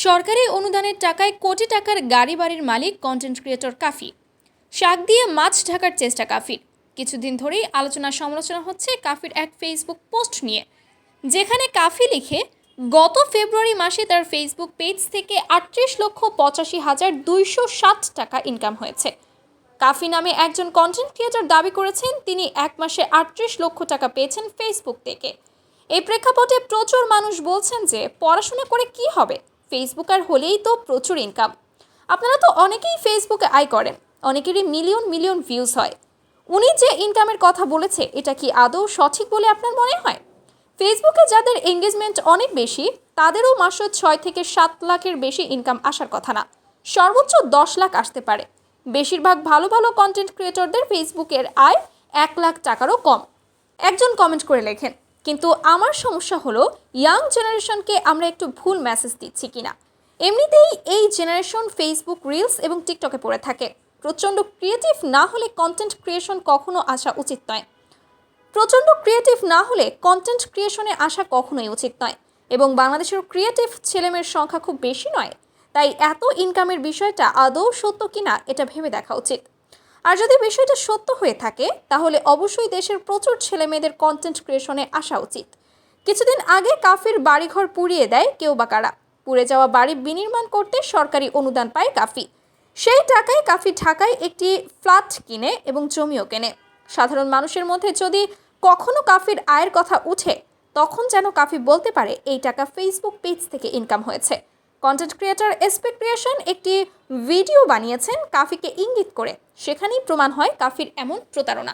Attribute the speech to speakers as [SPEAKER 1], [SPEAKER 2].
[SPEAKER 1] সরকারি অনুদানের টাকায় কোটি টাকার গাড়ি বাড়ির মালিক কন্টেন্ট ক্রিয়েটর কাফি। শাক দিয়ে মাছ ঢাকার চেষ্টা কাফির। কিছুদিন ধরেই আলোচনা সমালোচনা হচ্ছে কাফির এক ফেসবুক পোস্ট নিয়ে, যেখানে কাফি লিখে গত ফেব্রুয়ারি মাসে তার ফেসবুক পেজ থেকে 38,85,260 টাকা ইনকাম হয়েছে। কাফি নামে একজন কন্টেন্ট ক্রিয়েটর দাবি করেছেন তিনি এক মাসে 38 লক্ষ টাকা পেয়েছেন ফেসবুক থেকে। এই প্রেক্ষাপটে প্রচুর মানুষ বলছেন যে পড়াশোনা করে কি হবে, ফেসবুকার হলেই তো প্রচুর ইনকাম। আপনারা তো অনেকেই ফেসবুকে আয় করেন, অনেকেরই মিলিয়ন মিলিয়ন ভিউজ হয়। উনি যে ইনকামের কথা বলেছে এটা কি আদৌ সঠিক বলে আপনার মনে হয়? ফেসবুকে যাদের এঙ্গেজমেন্ট অনেক বেশি তাদেরও মাসে 6 থেকে 7 লাখের বেশি ইনকাম আসার কথা না, সর্বোচ্চ 10 লাখ আসতে পারে। বেশিরভাগ ভালো ভালো কন্টেন্ট ক্রিয়েটরদের ফেসবুকের আয় 1 লাখ টাকারও কম। একজন কমেন্ট করে লেখেন, কিন্তু আমার সমস্যা হলো ইয়াং জেনারেশনকে আমরা একটু ভুল মেসেজ দিচ্ছি কিনা। এমনিতেই এই জেনারেশন ফেসবুক রিলস এবং টিকটকে পড়ে থাকে। প্রচণ্ড ক্রিয়েটিভ না হলে কন্টেন্ট ক্রিয়েশন কখনো আসা উচিত নয়। আসা কখনোই উচিত নয় এবং বাংলাদেশের ক্রিয়েটিভ ছেলেমেয়ের সংখ্যা খুব বেশি নয়। তাই এত ইনকামের বিষয়টা আদৌ সত্য কিনা এটা ভেবে দেখা উচিত। আর যদি বিষয়টা সত্য হয়ে থাকে তাহলে অবশ্যই দেশের প্রচুর ছেলেমেয়েদের কন্টেন্ট ক্রিয়েশনে আসা উচিত। কিছুদিন আগে কাফির বাড়িঘর পুড়িয়ে দেয় কেউ বা কারা। পুড়ে যাওয়া বাড়ি বিনির্মাণ করতে সরকারি অনুদান পায় কাফি। সেই টাকায় কাফি ঢাকায় একটি ফ্ল্যাট কিনে এবং জমিও কেনে। সাধারণ মানুষের মধ্যে যদি কখনো কাফির আয়ের কথা উঠে তখন যেন কাফি বলতে পারে এই টাকা ফেসবুক পেজ থেকে ইনকাম হয়েছে। কন্টেন্ট ক্রিয়েটর এসপি ক্রিয়েশন একটি ভিডিও বানিয়েছেন কাফিকে ইঙ্গিত করে, সেখানেই প্রমাণ হয় কাফির এমন প্রতারণা।